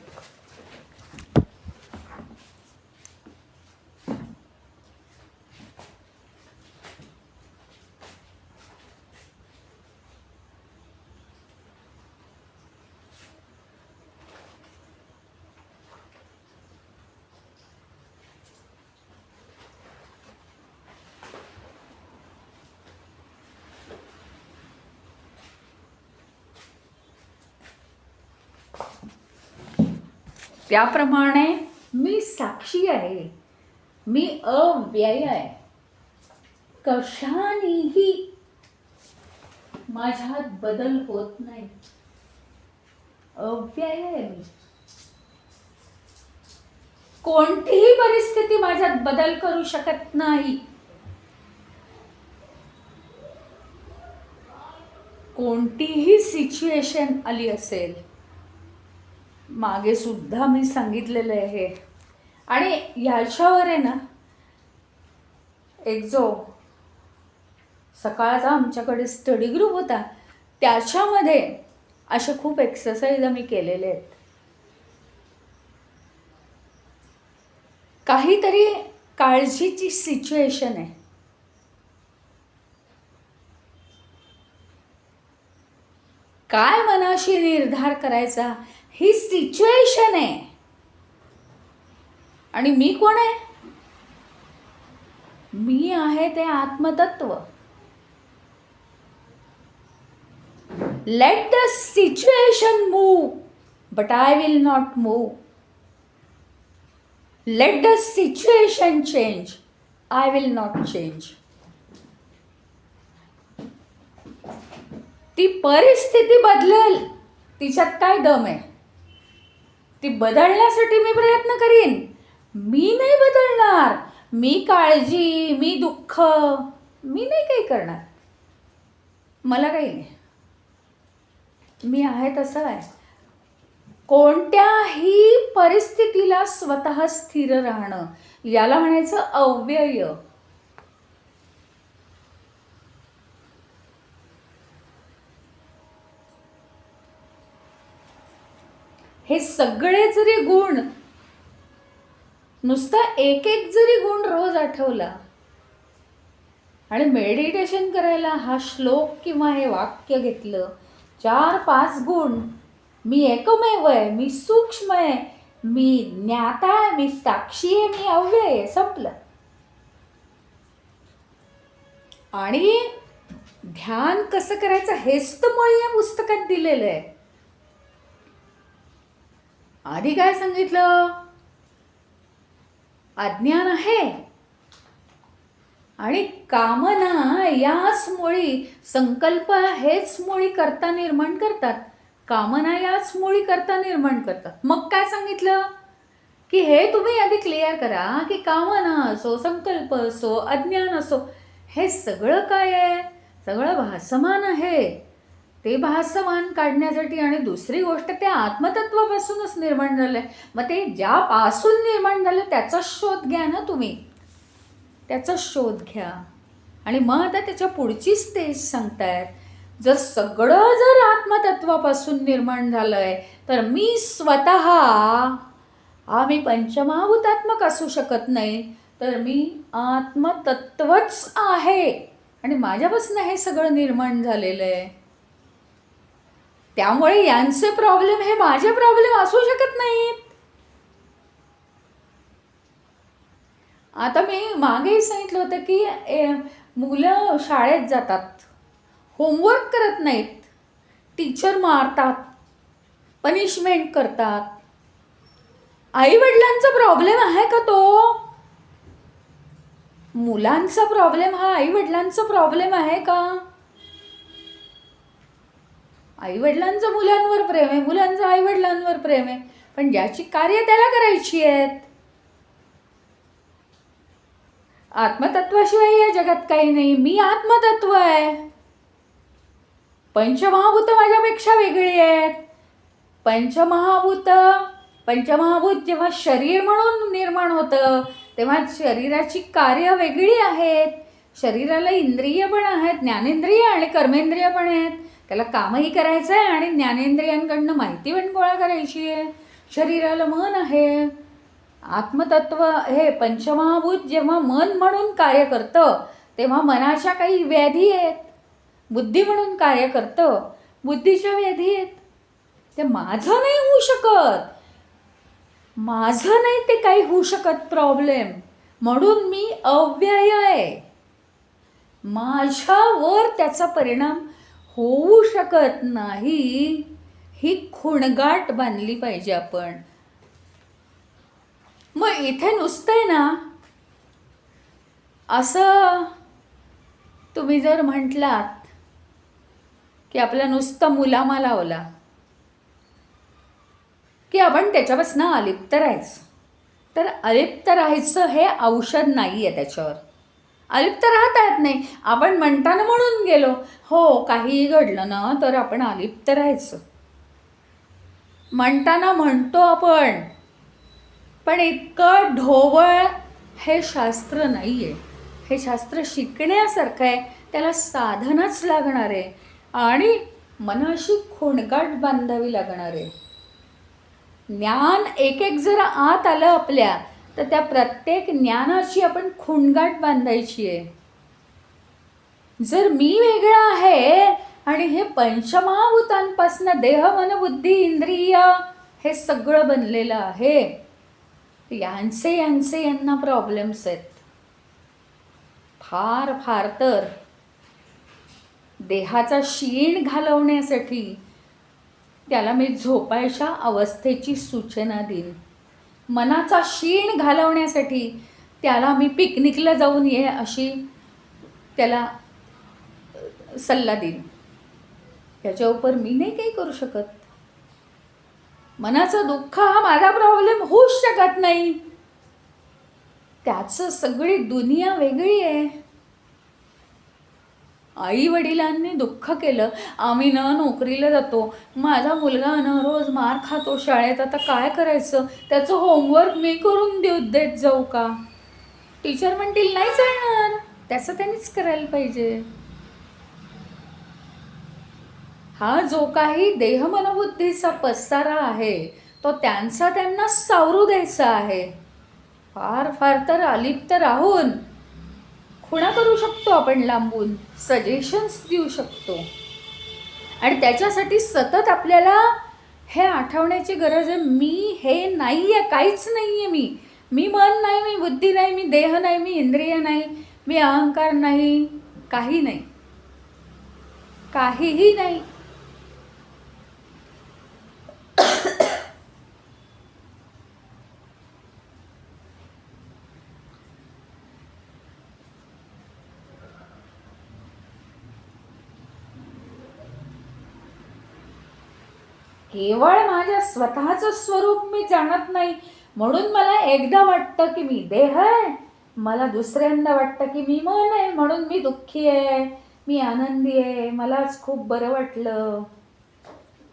त्याप्रमाणे मी साक्षी आहे, मी अव्यय आहे. कशानेही माझ्यात बदल होत नाही, अव्यय आहे मी. कोणतीही परिस्थिती माझ्यात बदल करू शकत नाही. कोणतीही सिच्युएशन आली असेल, मागे सुद्धा मी सांगितलेलं आहे. आणि ह्याच्यावर आहे ना, एक जो सकाळचा आमच्याकडे स्टडी ग्रुप होता, त्याच्यामध्ये असे खूप एक्सरसाइज आम्ही केलेले आहेत. काहीतरी काळजीची सिच्युएशन आहे, काय मनाशी निर्धार करायचा ही सिच्युएशन आहे. आणि मी कोण आहे, मी आहे ते आत्मतत्व. Let the situation move, but I will not move. Let the situation change, I will not change. ती परिस्थिती बदलेल, तिच्यात काय दम आहे, ती बदलण्यासाठी मी प्रयत्न करीन. मी नाही बदलणार. मी काळजी, मी दुःख, मी नाही काही करणार. मला काही नाही, मी आहे तसं आहे. कोणत्याही परिस्थितीला स्वतः स्थिर राहणं, याला म्हणायचं अव्यय. हे सगळे जरी गुण, नुसता एक एक जरी गुण रोज आठवला आणि मेडिटेशन करायला हा श्लोक किंवा हे वाक्य घेतलं, 4-5 गुण, मी एकमेव आहे, मी सूक्ष्म आहे, मी ज्ञाता आहे, मी साक्षी आहे, मी अव्यय आहे, संपलं. आणि ध्यान कसं करायचं हेच तर मुळे या पुस्तकात दिलेलं आहे. आधी काय सांगितलं? अज्ञान आहे आणि कामना याच मुळी, संकल्प हेच मुळी करता निर्माण करतात, कामना याच मुळी करता निर्माण करतात. मग काय सांगितलं की हे तुम्ही आधी क्लिअर करा की कामना असो, संकल्प असो, अज्ञान असो, हे सगळं काय आहे? सगळं भासमान आहे. ते भासमान काढण्यासाठी, आणि दुसरी गोष्ट ते आत्मतत्वापासूनच निर्माण झालं आहे. मग ते ज्यापासून निर्माण झालं त्याचा शोध घ्या ना तुम्ही, त्याचा शोध घ्या. आणि मग आता त्याच्या पुढची स्टेज सांगतायत, जर सगळं जर आत्मतत्वापासून निर्माण झालं आहे तर मी स्वतः मी पंचमहाभूतात्मक असू शकत नाही, तर मी आत्मतत्वच आहे आणि माझ्यापासून हे सगळं निर्माण झालेलं आहे. त्यामुळे यांचे प्रॉब्लेम हे माझे प्रॉब्लेम असू शकत नाहीत. आता मी मागेही सांगितलं होतं की मुलं शाळेत जातात, होमवर्क करत नाहीत, टीचर मारतात, पनिशमेंट करतात. आईवडिलांचा प्रॉब्लेम आहे का तो? मुलांचा प्रॉब्लेम हा आईवडिलांचा प्रॉब्लेम आहे का? आईवडिलांचं मुलांवर प्रेम आहे, मुलांचं आईवडिलांवर प्रेम आहे, पण ज्याची कार्य त्याला करायची आहेत. आत्मतत्वाशिवाय या जगात काही नाही. मी आत्मतत्व आहे. पंचमहाभूत माझ्यापेक्षा वेगळी आहेत. पंचमहाभूत जेव्हा शरीर म्हणून निर्माण होतं तेव्हा शरीराची कार्य वेगळी आहेत. शरीराला इंद्रिय पण आहेत, ज्ञानेंद्रिय आणि कर्मेंद्रिय पण आहेत. त्याला कामही करायचं आहे आणि ज्ञानेंद्रियांकडनं माहिती पण गोळा करायची आहे. शरीराला मन आहे. आत्मतत्व हे पंचमहाभूत जेव्हा मन म्हणून कार्य करतं तेव्हा मनाच्या काही व्याधी आहेत. बुद्धी म्हणून कार्य करतं, बुद्धीच्या व्याधी आहेत. ते माझं नाही होऊ शकत, माझं नाही ते काही होऊ शकत प्रॉब्लेम, म्हणून मी अव्यय आहे. माझ्यावर त्याचा परिणाम होऊ शकत नाही, ही खुणगाठ बांधली पाहिजे आपण. मग इथे नुसतं आहे ना, असं तुम्ही जर म्हटलात की आपला नुसतं मुलामा लावला की आपण त्याच्यापासून अलिप्त राहायचं, तर अलिप्त राहायचं हे औषध नाही आहे त्याच्यावर. अलिप्त राहता येत नाही. आपण म्हणताना म्हणून गेलो, हो काहीही घडलं ना तर आपण अलिप्त राहायचं, म्हणताना म्हणतो आपण, पण इतकं ढोबळ हे शास्त्र नाही आहे. हे शास्त्र शिकण्यासारखं आहे, त्याला साधनच लागणार आहे आणि मनाशी खुणगाठ बांधावी लागणार आहे. ज्ञान एक एक जर आत आलं आपल्या, तर त्या प्रत्येक ज्ञानाची आपण खुणगाठ बांधायची आहे. जर मी वेगळा आहे आणि हे पंचमहाभूतांपासून देह मन बुद्धी इंद्रिय हे सगळं बनलेलं आहे, यांना प्रॉब्लेम्स आहेत. फार फार तर देहाचा शीण घालवण्यासाठी त्याला मी झोपायच्या अवस्थेची सूचना देईन. मनाचा शीण घालवण्यासाठी त्याला मी पिकनिकला जाऊन ये अशी त्याला सल्ला देईन. याच्या उपर मी नाही काही करू शकत. मनाचं दुःख हा माझा प्रॉब्लेम होऊच शकत नाही. त्याचं सगळी दुनिया वेगळी आहे. आई वडिलांनी दुःख केलं, आम्ही न नोकरीला जातो, माझा मुलगा न रोज मार खातो शाळेत, आता काय करायचं, त्याचं होमवर्क मी करून देत जाऊ का? टीचर म्हणतील नाही चालणार, त्याचं त्यांनीच करायला पाहिजे. हा जो काही देहमनोबुद्धीचा पसारा आहे तो त्यांचा त्यांना सावरू द्यायचा आहे. फार फार तर अलिप्त राहून खुणा करू शकतो आपण, लांबून सजेशन्स देऊ शकतो. आणि त्याच्यासाठी सतत आपल्याला हे आठवण्याची गरज आहे, मी हे नाही आहे, काहीच नाही आहे. मी मन नाही, मी बुद्धी नाही, मी देह नाही, मी इंद्रिय नाही, मी अहंकार नाही, काही नाही, काहीही नाही. केवळ माझ्या स्वतःचं स्वरूप मी जाणत नाही, म्हणून मला एकदा वाटतं की मी देह आहे, मला दुसऱ्यांदा वाटतं की मी मन आहे, म्हणून मी दुःखी आहे, मी आनंदी आहे, मलाच खूप बरं वाटलं.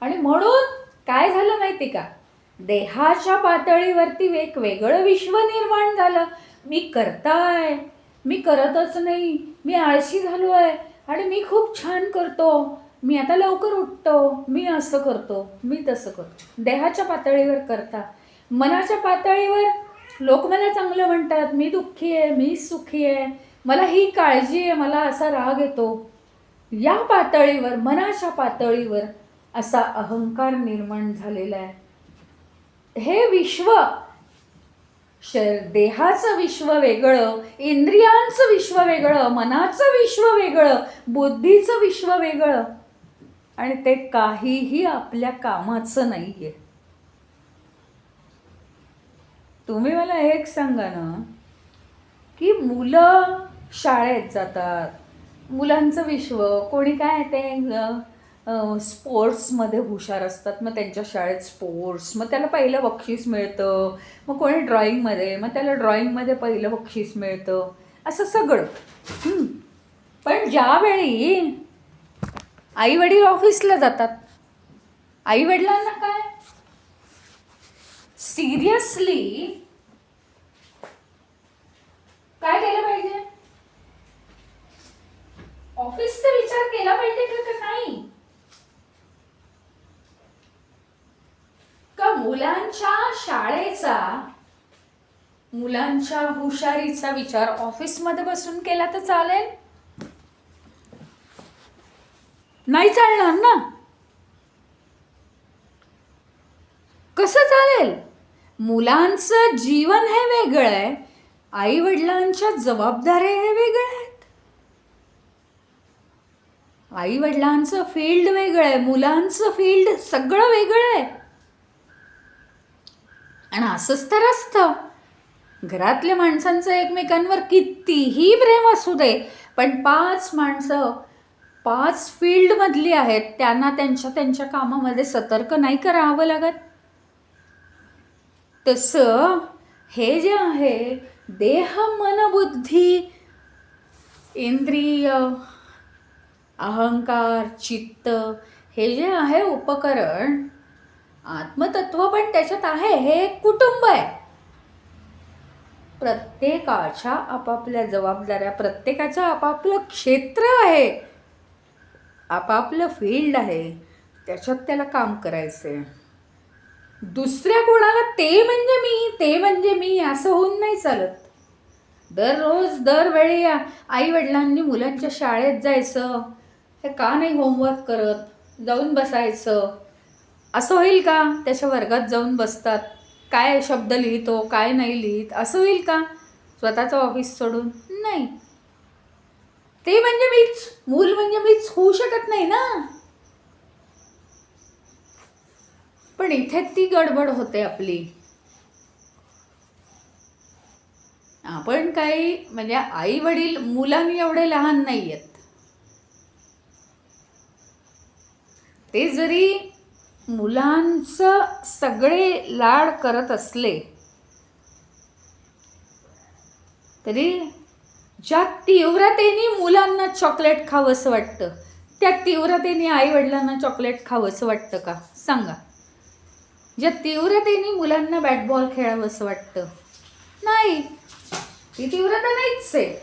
आणि म्हणून काय झालं माहिती का, देहाच्या पातळीवरती एक वेगळं विश्व निर्माण झालं. मी करताय, मी करतच नाही, मी आळशी झालो आहे आणि मी खूप छान करतो, मी आता लवकर उठतो, मी असं करतो, मी तसं करतो. देहाच्या पातळीवर करता. मनाच्या पातळीवर लोक मला चांगलं म्हणतात, मी दुःखी आहे, मी सुखी आहे, मला ही काळजी आहे, मला असा राग येतो. या पातळीवर, मनाच्या पातळीवर असा अहंकार निर्माण झालेला आहे. हे विश्व, देहाचं विश्व वेगळं, इंद्रियांचं विश्व वेगळं, मनाचं विश्व वेगळं, बुद्धीचं विश्व वेगळं, आणि ते काहीही आपल्या कामाचं नाही आहे. तुम्ही मला एक सांगा ना, की मुलं शाळेत जातात, मुलांचं विश्व, कोणी काय ते स्पोर्ट्समध्ये हुशार असतात, मग त्यांच्या शाळेत स्पोर्ट्स, मग त्याला पहिलं बक्षीस मिळतं. मग कोणी ड्रॉइंगमध्ये, मग त्याला ड्रॉइंगमध्ये पहिलं बक्षीस मिळतं, असं सगळं. पण ज्यावेळी आई वडील ऑफिसला जातात, आई वडिलांना काय सिरियसली काय केलं पाहिजे, ऑफिसचा विचार केला पाहिजे का नाही, का मुलांच्या शाळेचा, मुलांच्या हुशारीचा विचार ऑफिसमध्ये बसून केला तर चालेल? नाही चालणार ना. कसं चालेल? मुलांचं जीवन हे वेगळं आहे, आई वडिलांच्या जबाबदाऱ्या हे वेगळ्या आहेत. आई वडिलांचं फील्ड वेगळं आहे, मुलांचं फील्ड सगळं वेगळं आहे. आणि असंच तर असतं, घरातल्या माणसांचं एकमेकांवर कितीही प्रेम असू दे, पण 5 माणसं 5 फील्डमधली आहेत, त्यांना त्यांच्या त्यांच्या कामामध्ये सतर्क नाही करावं लागत. तसं हे जे आहे, देह मन बुद्धी इंद्रिय अहंकार चित्त, हे जे आहे उपकरण, आत्मतत्व पण त्याच्यात आहे. हे एक कुटुंब आहे, प्रत्येकाच्या आपापल्या जबाबदाऱ्या, प्रत्येकाचं आपापलं क्षेत्र आहे, आपापलं फील्ड आहे, त्याच्यात त्याला काम करायचं आहे. दुसऱ्या कोणाला ते म्हणजे मी असं होऊन नाही चालत. दररोज दरवेळी आई वडिलांनी मुलांच्या शाळेत जायचं, हे का नाही होमवर्क करत, जाऊन बसायचं, असं होईल का? त्याच्या वर्गात जाऊन बसतात, काय शब्द लिहितो काय नाही लिहित, असं होईल का स्वतःचं ऑफिस सोडून? नाही. ते म्हणजे मीच, मूल म्हणजे मीच होऊ शकत नाही ना. पण इथे ती गडबड होते आपली. आपण काही म्हणजे आई वडील मुलांनी एवढे लहान नाही आहेत. ते जरी मुलांचं सगळे लाड करत असले तरी ज्या तीव्रतेने मुलांना चॉकलेट खावंसं वाटतं, त्या तीव्रतेने आई वडिलांना चॉकलेट खावंसं वाटतं का सांगा? ज्या तीव्रतेने मुलांना बॅट बॉल खेळावंसं वाटतं, नाही, ती तीव्रता नाहीच आहे.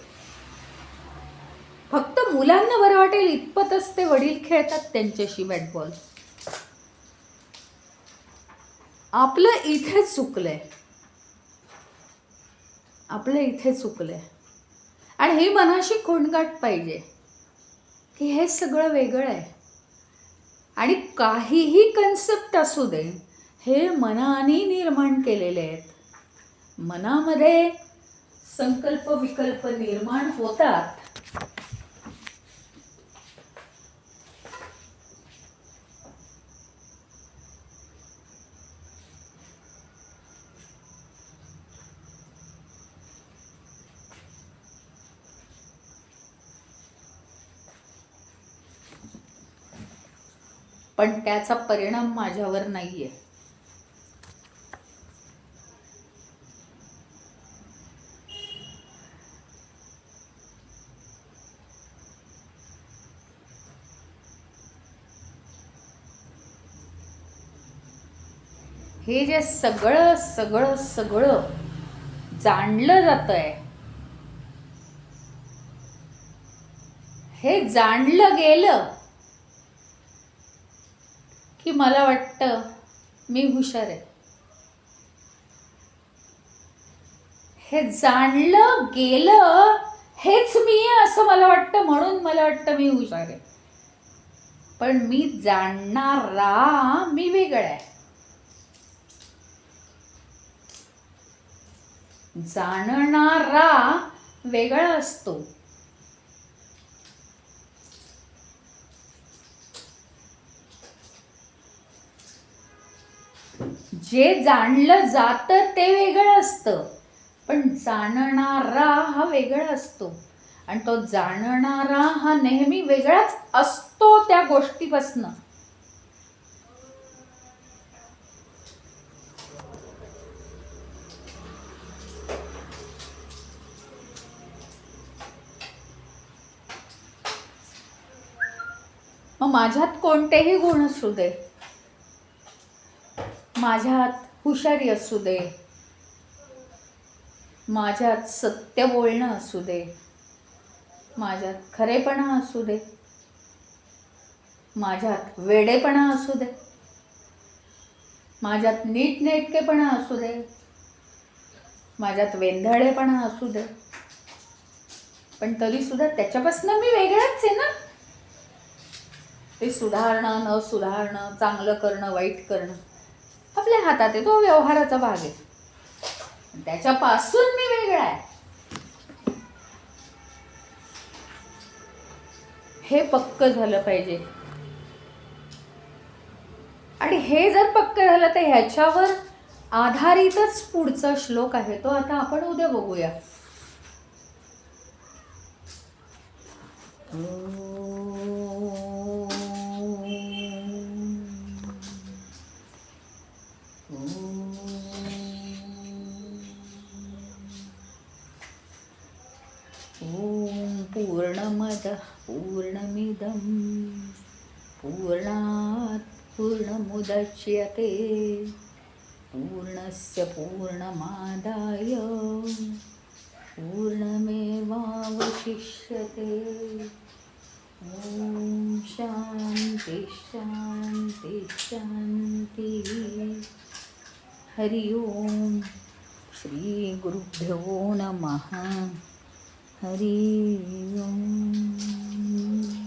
फक्त मुलांना बरं वाटेल इतपतच ते वडील खेळतात त्यांच्याशी बॅट बॉल. आपलं इथे चुकलंय, आपलं इथे चुकलंय. आणि ही मनाशी खोंगाट पाहिजे की हे सगळं वेगळं आहे. आणि काहीही कन्सेप्ट असू दे, हे मनाने निर्माण केलेले आहेत. मनामध्ये संकल्प विकल्प निर्माण होतात. पण त्याचा परिणाम माझ्यावर नाहीये. हे जे सगळं सगळं सगळं जाणलं जातंय, हे जाणलं गेलं की मला वाटतं मी हुशार आहे. हे जाणलं गेलं हेच मी आहे असं मला वाटतं, म्हणून मला वाटतं मी हुशार आहे. पण मी जाणणारा मी वेगळा आहे. जाणणारा वेगळा असतो. जे जाणलं जातं ते वेगळं असतं, पण जाणणारा हा वेगळा असतो. आणि तो जाणणारा हा नेहमी वेगळाच असतो त्या गोष्टीपासनं. मग माझ्यात कोणतेही गुण असू दे, माझ्यात हुशारी असू दे, माझ्यात सत्य बोलणं असू दे, माझ्यात खरेपणा असू दे, माझ्यात वेडेपणा असू दे, माझ्यात नीटनेटकेपणा असू दे, माझ्यात वेंधळेपणा असू दे, पण तरी सुद्धा त्याच्यापासून मी वेगळाच आहे ना. ते सुधारणं न सुधारणं, चांगलं करणं वाईट करणं आपल्या हातात आहे, तो व्यवहाराचा भाग आहे. त्याच्यापासून मी वेगळा आहे हे पक्क झालं पाहिजे. आणि हे जर पक्क झालं तर ह्याच्यावर आधारितच पुढचा श्लोक आहे, तो आता आपण उद्या बघूया. ओम पूर्णमदः पूर्णमिदं पूर्णात् पूर्णमुदच्यते पूर्णस्य पूर्णमादाय पूर्णमेवावशिष्यते. ओम शांति शांति शांति. हरि ओम. श्री गुरुभ्यो नमः. हरि ओम.